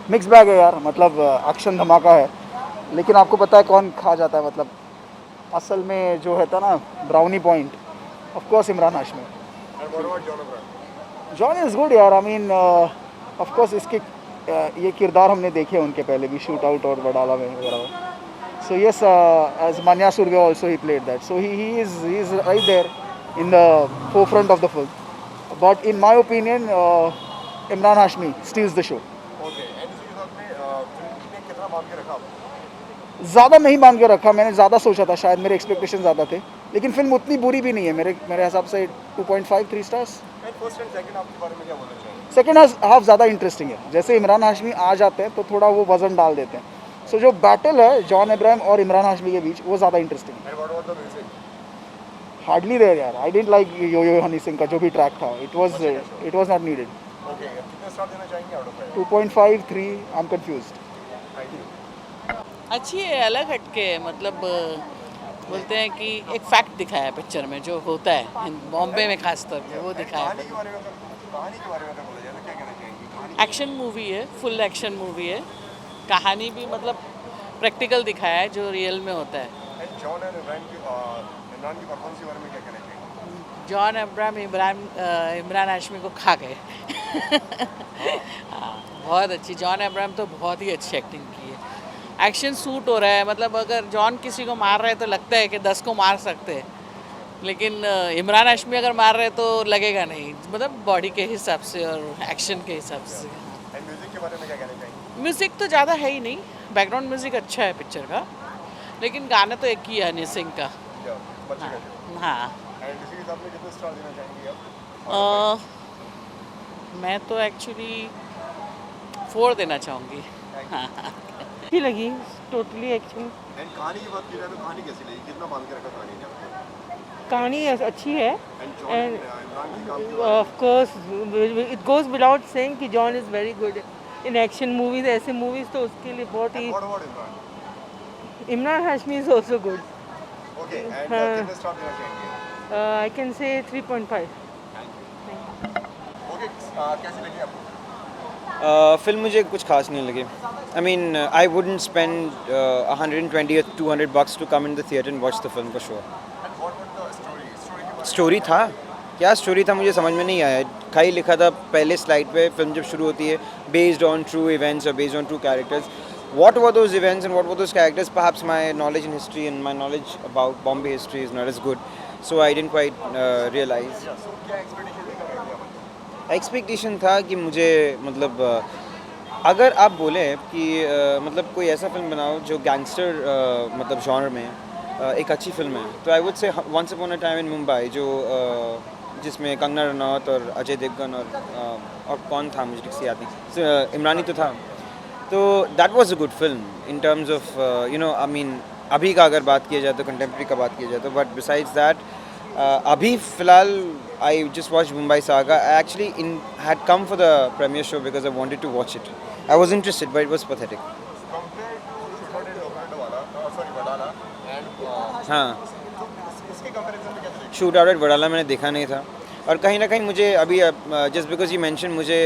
Mix bag है यार, मतलब एक्शन धमाका है, लेकिन आपको पता है कौन खा जाता है, मतलब असल में जो है था ना brownie point, of course Imran Hashmi. And what about John Abraham? John is good यार, आई मीन ऑफ कोर्स इसके ये किरदार हमने देखे उनके पहले भी, शूट आउट और वडाला में वगैरह। So yes, as Manya Surya also he played that. So he is right there in the forefront of the film. But in my opinion, Imran Hashmi steals the show. Okay. And इसी के साथ में film ने कितना मान के रखा आपको? ज़्यादा नहीं मान के रखा, मैंने ज़्यादा सोचा था, शायद मेरे एक्सपेक्टेशन ज़्यादा थे, लेकिन फिल्म उतनी बुरी भी नहीं है मेरे हिसाब से 2.5 3 stars. And first and second half के बारे में क्या बोलना चाहेंगे? सेकेंड हाफ ज़्यादा इंटरेस्टिंग है, जैसे इमरान हाशमी आ जाते हैं तो थोड़ा वो वजन डाल देते हैं। सो जो बैटल है जॉन अब्राहम और इमरान हाशमी के बीच वो ज़्यादा इंटरेस्टिंग है। And what about the music? Hardly there यार, I didn't like Yo Yo Honey Singh का जो भी ट्रैक था, it was not needed. Okay. कितने स्टार देना चाहेंगे out of 5? 2.5 3, I am confused. Thank you. अच्छी है, अलग हटके है, मतलब बोलते हैं कि एक फैक्ट दिखाया है पिक्चर में जो होता है बॉम्बे में खास तौर पे, वो दिखाया कहानी है। के बारे में कहानी के बारे में बोला जाए तो क्या कहना चाहेंगे? कहानी एक्शन मूवी है, फुल एक्शन मूवी है, कहानी भी मतलब प्रैक्टिकल दिखाया है जो रियल में होता है। and John and इमरान की परफॉर्मेंस के बारे में क्या कहना चाहेंगे? जॉन अब्राहम इमरान हाशमी को खा गए। हाँ, बहुत अच्छी, जॉन अब्राहम तो बहुत ही अच्छी एक्टिंग की है, एक्शन सूट हो रहा है, मतलब अगर जॉन किसी को मार रहे हैं तो लगता है कि 10 को मार सकते हैं, लेकिन इमरान हाशमी अगर मार रहे हैं तो लगेगा नहीं, मतलब बॉडी के हिसाब से और एक्शन के हिसाब से। And म्यूजिक के बारे में क्या कहना चाहेंगे? म्यूज़िक तो ज़्यादा है ही नहीं, बैकग्राउंड म्यूज़िक अच्छा है पिक्चर का, लेकिन गाना तो एक ही है हनी सिंह का। क्या बच्चे का show? हाँ, And इसी के साथ में कितने स्टार देना चाहेंगे आप? मैं तो एक्चुअली 4 देना चाहूँगी। हाँ। अच्छी लगी, टोटली एक्शन। And कहानी की बात की जाए तो कहानी कैसी लगी? कितना मान के रखा कहानी ने आपको? कहानी अच्छी है And John एंड इमरान के काम के बारे of course it goes without saying कि John is very good in action movies, ऐसे मूवीज तो उसके लिए बहुत में? ही। And what about Imran? Imran Hashmi is also good. Okay. And हाँ। कितने स्टार देना चाहेंगे? I can say 3.5। Okay. कैसी लगी आपको? फिल्म मुझे कुछ खास नहीं लगी। I mean I wouldn't spend 120 or 200 bucks to come in the theatre and watch the film for sure. And what about the story? Story के बारे स्टोरी था, क्या स्टोरी था मुझे समझ में नहीं आया। खाली लिखा था पहले स्लाइड पे, फिल्म जब शुरू होती है, बेस्ड ऑन ट्रू इवेंट्स और based on true characters. What were those events and what were those characters? Perhaps my knowledge in history and my knowledge about Bombay history is not as good, so I didn't quite realize. में? So क्या expectation लेकर गए थे आप? Expectation था कि मुझे मतलब अगर आप बोले कि मतलब कोई ऐसा फिल्म बनाओ जो गैंगस्टर मतलब जॉनर में एक अच्छी फिल्म है, तो I would say once upon a time in Mumbai, जो जिसमें कंगना रनौत और अजय देवगन और कौन था मुझे ठीक से याद नहीं, इमरानी तो था। तो that was a good film in terms of you know, I mean अभी का अगर बात किया जाए तो, कंटेम्प्रेरी का बात किया जाए तो, बट बिसाइड्स दैट अभी फ़िलहाल I just watched Mumbai Saga. I actually had come for the premiere show because I wanted to watch it. I was interested, but it was pathetic. Compared to Shootout Wadaala, sorry Wadaala, and हाँ, इसके comparison में कैसे लगी? Shoot out at Wadala मैंने देखा नहीं था, और कहीं ना कहीं मुझे अभी जस्ट बिकॉज यू मेंशन, मुझे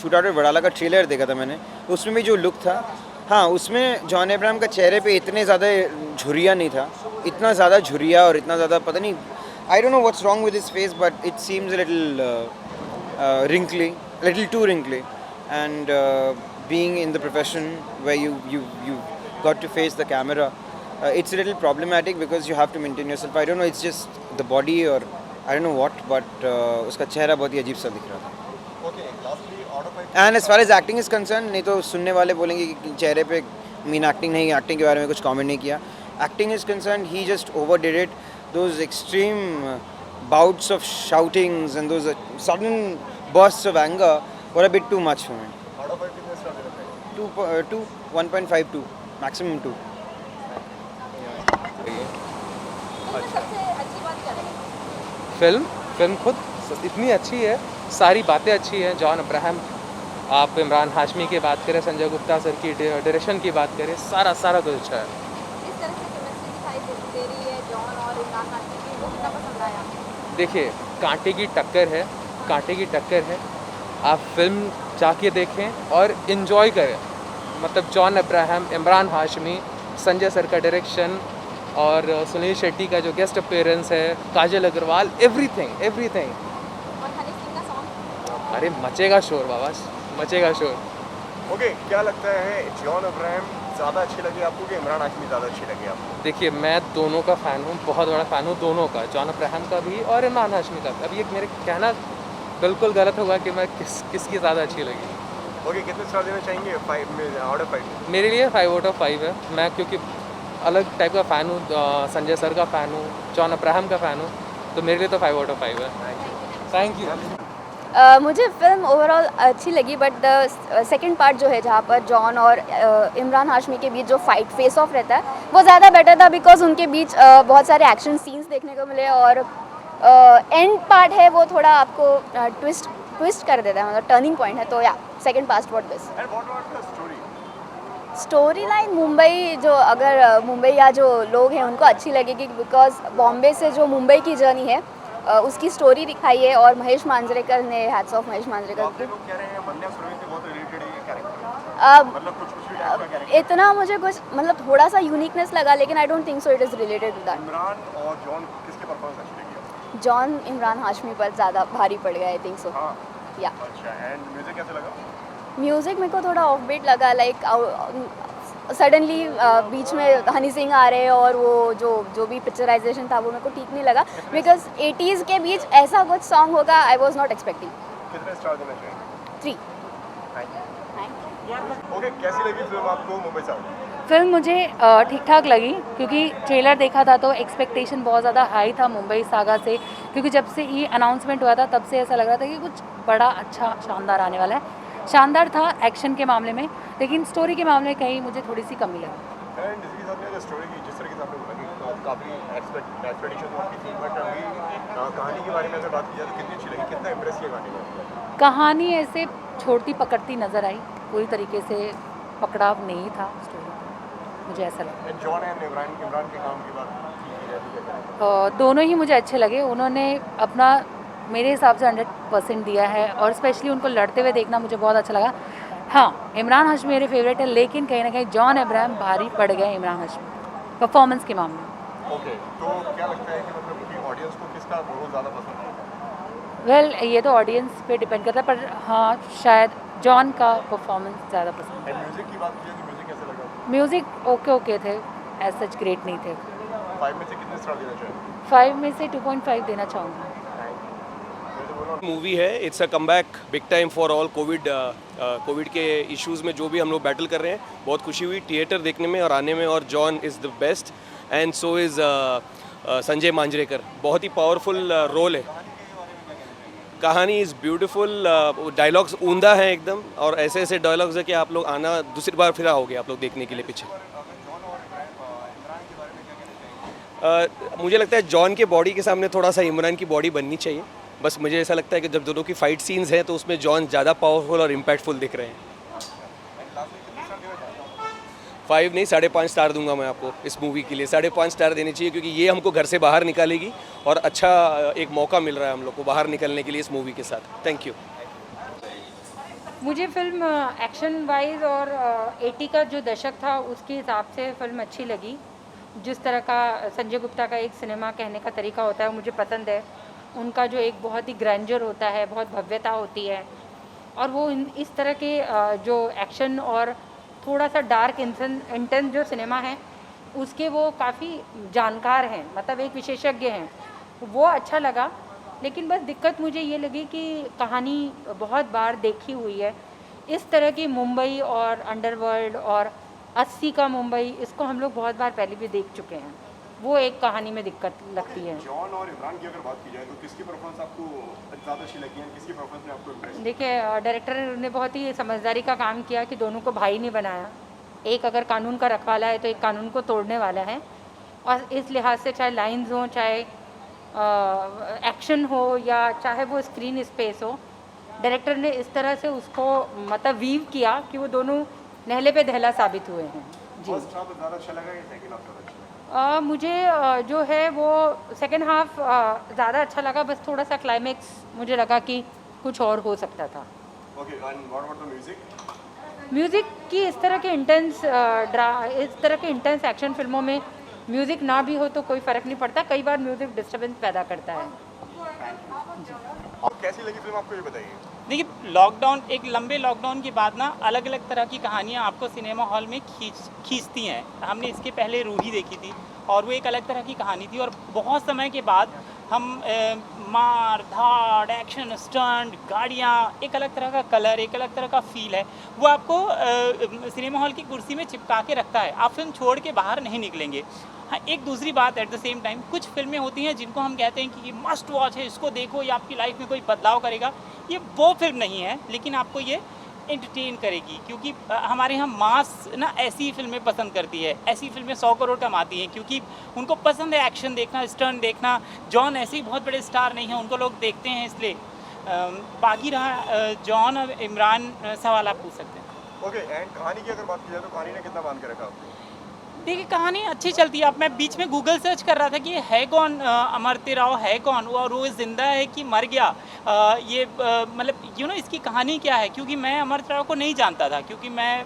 शूट आउट एट वडाला का ट्रेलर देखा था मैंने, उसमें भी जो लुक था, हाँ उसमें जॉन अब्राहम का चेहरे पे इतने ज़्यादा झुर्रिया नहीं था, इतना ज़्यादा झुर्रिया और इतना ज़्यादा पता नहीं, I don't know what's wrong with his face, but it seems a little wrinkly, a little too wrinkly. And being in the profession where you got to face the camera, it's a little problematic because you have to maintain yourself. I don't know, it's just the body or I don't know what, but उसका चेहरा बहुत ही अजीब सा दिख रहा था. Okay, lastly, out of 5. And as far as acting is concerned, नहीं तो सुनने वाले बोलेंगे कि चेहरे पे मीन एक्टिंग नहीं, एक्टिंग के बारे में कुछ कमेंट नहीं किया. Acting is concerned, he just overdid it. Those extreme bouts of shoutings and those sudden bursts of anger were a bit too much for me. Out of 5 कितने star देना चाहिए? 1.52, maximum 2. फिल्म खुद इतनी अच्छी है, सारी बातें अच्छी हैं। जॉन अब्राहम, आप इमरान हाशमी की बात करें, संजय गुप्ता सर की डायरेक्शन की बात करें, सारा कुछ अच्छा है। इस तरह से केमिस्ट्री दिखाई दे रही है जॉन और इमरान हाशमी की, वो कितना पसंद आया? देखिए, कांटे की टक्कर है। आप फिल्म जाके देखें और इन्जॉय करें। मतलब John Abraham, Imran Hashmi, Sanjay sir का डायरेक्शन और सुनील शेट्टी का जो गेस्ट अपीयरेंस है, काजल अग्रवाल, एवरीथिंग एवरीथिंग। और हनी सिंह का सॉन्ग अरे मचेगा शोर बाबा, मचेगा शोर। ओके, क्या लगता है जॉन अब्राहम ज़्यादा अच्छी लगी आपको कि इमरान हाशमी ज़्यादा अच्छी लगी आपको? देखिए मैं दोनों का फ़ैन हूँ, बहुत बड़ा फ़ैन हूँ दोनों का, जॉन अब्राहम का भी और इमरान हाशमी का भी। अब ये मेरे कहना बिल्कुल गलत होगा कि मैं किसकी ज़्यादा अच्छी लगी। ओके, कितने स्टार देना चाहेंगे 5 में आउट ऑफ 5? मेरे लिए 5 आउट ऑफ 5 है। मैं क्योंकि अलग टाइप का फ़ैन हूँ, संजय सर का फ़ैन हूँ, जॉन अब्राहम का फ़ैन हूँ, तो मेरे लिए तो 5 आउट ऑफ 5 है। Thank you. मुझे फिल्म ओवरऑल अच्छी लगी, बट द सेकंड पार्ट जो है जहाँ पर जॉन और इमरान हाशमी के बीच जो फाइट फेस ऑफ रहता है वो ज़्यादा बेटर था, बिकॉज उनके बीच बहुत सारे एक्शन सीन्स देखने को मिले, और एंड पार्ट है वो थोड़ा आपको ट्विस्ट कर देता है, मतलब टर्निंग पॉइंट है। तो या second part what best. And what about the story? Story line Mumbai, जो अगर मुंबई या जो लोग हैं उनको अच्छी लगेगी, बिकॉज बॉम्बे से जो मुंबई की जर्नी है उसकी स्टोरी दिखाई है, और महेश मांजरेकर ने, हैट्स ऑफ महेश आप मांजरेकर। लोग कह रहे हैं मन्या सुरभि से बहुत रिलेटेड है ये कैरेक्टर, मतलब कुछ भी टाइप का कैरेक्टर। इतना मुझे कुछ मतलब थोड़ा सा यूनिकनेस लगा, लेकिन I don't think so it is related to that. Imran और जॉन किसके परफॉर्मेंस अच्छी लगी आपको? जॉन इमरान हाशमी पर ज़्यादा भारी पड़ गया, आई थिंक सो। हाँ, या अच्छा। एंड म्यूजिक कैसा लगा? म्यूज़िक मेरे को थोड़ा ऑफ बीट लगा, लाइक सडनली बीच में हनी सिंह आ रहे हैं, और वो जो भी पिक्चराइजेशन था वो मेरे को ठीक नहीं लगा, बिकॉज 80s के बीच ऐसा कुछ सॉन्ग होगा आई वॉज नॉट एक्सपेक्टिंग। कितने स्टार देना चाहेंगे? 3। Thank you. ओके, कैसी लगी फिल्म आपको मुंबई साउथ? फिल्म मुझे ठीक ठाक लगी, क्योंकि ट्रेलर देखा था तो एक्सपेक्टेशन बहुत ज़्यादा हाई था मुंबई सागा से, क्योंकि जब से ये अनाउंसमेंट हुआ था तब से ऐसा लग रहा था कि कुछ बड़ा अच्छा शानदार आने वाला है। शानदार था एक्शन के मामले में, लेकिन स्टोरी के मामले में कहीं मुझे थोड़ी सी कमी लगी। एंड इसके साथ में स्टोरी की जिस तरह के साथ में बोला कि काफ़ी एक्सपेक्टेशन आपकी थी, बट अभी कहानी के बारे में अगर बात की जाए तो कितनी अच्छी लगी, कितना इम्प्रेस किया कहानी में? कहानी ऐसे छोड़ती पकड़ती नज़र आई, पूरी तरीके से पकड़ाव नहीं था स्टोरी, मुझे ऐसा लगा। एंड जॉन एंड इमरान के काम की बात की जाए तो क्या करेंगे? दोनों ही मुझे अच्छे लगे, उन्होंने अपना मेरे हिसाब से 100% दिया है, और स्पेशली उनको लड़ते हुए देखना मुझे बहुत अच्छा लगा। हाँ, इमरान हाशमी मेरे फेवरेट है, लेकिन कहीं ना कहीं जॉन अब्राहम भारी पड़ गए इमरान हाशमी परफॉर्मेंस के मामले में। ओके, तो क्या लगता है कि मतलब कि ऑडियंस को किसका रोल ज़्यादा पसंद है? वेल ये तो ऑडियंस पे डिपेंड करता है, पर हाँ शायद जॉन का परफॉर्मेंस ज़्यादा पसंद है। एंड म्यूजिक की बात की जाए तो म्यूजिक कैसा लगा? म्यूज़िक ओके थे, एज सच ग्रेट नहीं थे। 5 में से कितने स्टार देना चाहेंगे? 5 में से 2.5 देना चाहूँगी। मूवी है, it's a comeback big time for all. Covid के इश्यूज़ में जो भी हम लोग बैटल कर रहे हैं, बहुत खुशी हुई थिएटर देखने में और आने में, और John is the best and so is Sanjay Manjrekar. बहुत ही पावरफुल रोल है, कहानी इज़ ब्यूटीफुल, डायलॉग्स ऊंधा है एकदम, और ऐसे ऐसे डायलॉग्स है कि आप लोग आना दूसरी बार फिर आओगे आप लोग देखने के लिए पीछे। मुझे लगता है जॉन के बॉडी के सामने थोड़ा सा इमरान की बॉडी बननी चाहिए, बस मुझे ऐसा लगता है कि जब दोनों की फाइट सीन्स हैं तो उसमें जॉन ज़्यादा पावरफुल और इम्पैक्टफुल दिख रहे हैं। 5 नहीं 5.5 स्टार दूंगा मैं आपको इस मूवी के लिए। 5.5 स्टार देने चाहिए, क्योंकि ये हमको घर से बाहर निकालेगी और अच्छा एक मौका मिल रहा है हम लोग को बाहर निकलने के लिए इस मूवी के साथ। Thank you. मुझे फिल्म एक्शन वाइज और 80 का जो दशक था उसके हिसाब से फिल्म अच्छी लगी। जिस तरह का संजय गुप्ता का एक सिनेमा कहने का तरीका होता है मुझे पसंद है। उनका जो एक बहुत ही ग्रैंडर होता है, बहुत भव्यता होती है, और वो इस तरह के जो एक्शन और थोड़ा सा डार्क इंटेंस जो सिनेमा है उसके वो काफ़ी जानकार हैं, मतलब एक विशेषज्ञ हैं, वो अच्छा लगा। लेकिन बस दिक्कत मुझे ये लगी कि कहानी बहुत बार देखी हुई है। इस तरह की मुंबई और अंडरवर्ल्ड और 80 का मुंबई, इसको हम लोग बहुत बार पहले भी देख चुके हैं, वो एक कहानी में दिक्कत लगती है। जॉन और इमरान की अगर बात की जाए तो किसकी परफॉर्मेंस आपको ज़्यादा अच्छी लगी है, किसकी परफॉर्मेंस ने आपको इम्प्रेस? देखिए, डायरेक्टर ने बहुत ही समझदारी का काम किया कि दोनों को भाई नहीं बनाया। एक अगर कानून का रखवाला है तो एक कानून को तोड़ने वाला है, और इस लिहाज से चाहे लाइंस हो, चाहे एक्शन हो, या चाहे वो स्क्रीन स्पेस हो, डायरेक्टर ने इस तरह से उसको मतलब वीव किया कि वो दोनों नहले पे दहला साबित हुए हैं। जी, फर्स्ट हाफ ज़्यादा अच्छा लगा या सेकंड हाफ ज़्यादा अच्छा लगा? मुझे जो है वो सेकेंड हाफ ज़्यादा अच्छा लगा, बस थोड़ा सा क्लाइमेक्स मुझे लगा कि कुछ और हो सकता था। Okay, and what about the music? Music कि इस तरह के इंटेंस एक्शन फिल्मों में म्यूज़िक ना भी हो तो कोई फ़र्क नहीं पड़ता, कई बार म्यूज़िक डिस्टर्बेंस पैदा करता है। और कैसी लगी फिल्म आपको ये बताइए। देखिए लॉकडाउन, एक लंबे लॉकडाउन के बाद ना अलग अलग तरह की कहानियाँ आपको सिनेमा हॉल में खींचती हैं। हमने इसके पहले रूही देखी थी और वो एक अलग तरह की कहानी थी, और बहुत समय के बाद हम मार धाड़, एक्शन, स्टंट, गाड़ियाँ, एक अलग तरह का कलर, एक अलग तरह का फील है, वो आपको सिनेमा हॉल की कुर्सी में चिपका के रखता है। आप फिल्म छोड़ के बाहर नहीं निकलेंगे। हाँ, एक दूसरी बात, एट द सेम टाइम कुछ फिल्में होती हैं जिनको हम कहते हैं कि ये मस्ट वॉच है, इसको देखो, ये आपकी लाइफ में कोई बदलाव करेगा। ये वो फिल्म नहीं है, लेकिन आपको ये एंटरटेन करेगी, क्योंकि हमारे यहाँ मास ना ऐसी फिल्में पसंद करती है, ऐसी फिल्में 100 करोड़ कमाती हैं, क्योंकि उनको पसंद है एक्शन देखना, स्टंट देखना। जॉन ऐसे ही बहुत बड़े स्टार नहीं हैं, उनको लोग देखते हैं इसलिए। बाकी रहा जॉन और इमरान, सवाल आप पूछ सकते हैं। ओके, एंड कहानी की अगर बात की जाए तो कहानी ने कितना बांध के रखा आपको? देखिए कहानी अच्छी चलती है। अब मैं बीच में गूगल सर्च कर रहा था कि ये है कौन, अमर्त्य राव है कौन, और वो ज़िंदा है कि मर गया, ये मतलब इसकी कहानी क्या है, क्योंकि मैं अमर्त्य राव को नहीं जानता था, क्योंकि मैं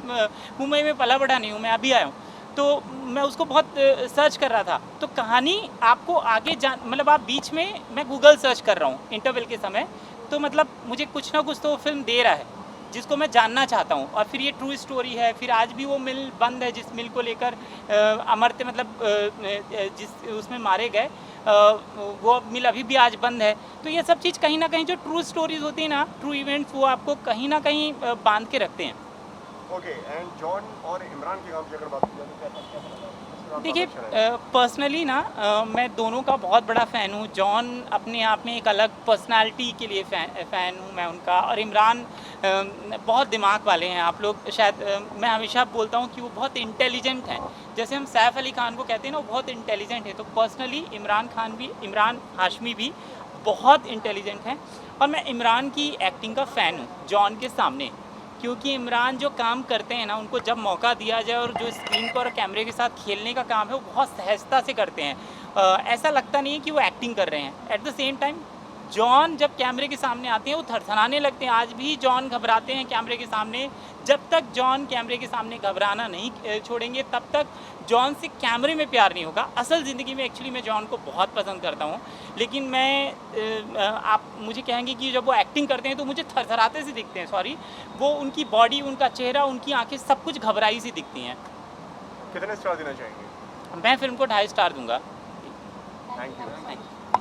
मुंबई में पला बढ़ा नहीं हूँ, मैं अभी आया हूँ, तो मैं उसको बहुत सर्च कर रहा था। तो कहानी आपको आगे मतलब आप बीच में, मैं गूगल सर्च कर रहा हूँ इंटरवल के समय, तो मतलब मुझे कुछ ना कुछ तो फिल्म दे रहा है जिसको मैं जानना चाहता हूँ। और फिर ये ट्रू स्टोरी है। फिर आज भी वो मिल बंद है जिस मिल को लेकर अमर्त्य जिस उसमें मारे गए, वो मिल अभी भी आज बंद है। तो ये सब चीज़ कहीं ना कहीं जो ट्रू स्टोरीज होती है ना, ट्रू इवेंट्स, वो आपको कहीं ना कहीं बांध के रखते हैं। ओके, एंड जॉन और इमरान के काम की अगर बात की जाए तो क्या लगा? देखिए पर्सनली ना मैं दोनों का बहुत बड़ा फ़ैन हूँ। जॉन अपने आप में एक अलग पर्सनालिटी के लिए फ़ैन हूँ मैं उनका, और इमरान बहुत दिमाग वाले हैं। आप लोग शायद मैं हमेशा बोलता हूँ कि वो बहुत इंटेलिजेंट हैं, जैसे हम सैफ अली खान को कहते हैं ना, वो बहुत इंटेलिजेंट है। तो पर्सनली इमरान हाशमी भी बहुत इंटेलिजेंट हैं, और मैं इमरान की एक्टिंग का फ़ैन हूँ जॉन के सामने, क्योंकि इमरान जो काम करते हैं ना, उनको जब मौका दिया जाए और जो स्क्रीन पर और कैमरे के साथ खेलने का काम है, वो बहुत सहजता से करते हैं। ऐसा लगता नहीं है कि वो एक्टिंग कर रहे हैं। At the same time John जब कैमरे के सामने आते हैं वो थरथराने लगते हैं। आज भी जॉन घबराते हैं कैमरे के सामने। जब तक जॉन कैमरे के सामने घबराना नहीं छोड़ेंगे, तब तक जॉन से कैमरे में प्यार नहीं होगा। असल ज़िंदगी में एक्चुअली मैं जॉन को बहुत पसंद करता हूँ, लेकिन आप मुझे कहेंगे कि जब वो एक्टिंग करते हैं तो मुझे थरथराते से दिखते हैं। सॉरी, वो उनकी बॉडी, उनका चेहरा, उनकी आंखें, सब कुछ घबराई सी दिखती हैं। कितने स्टार देना चाहेंगे? मैं फिल्म को 2.5 स्टार दूंगा। Thank you.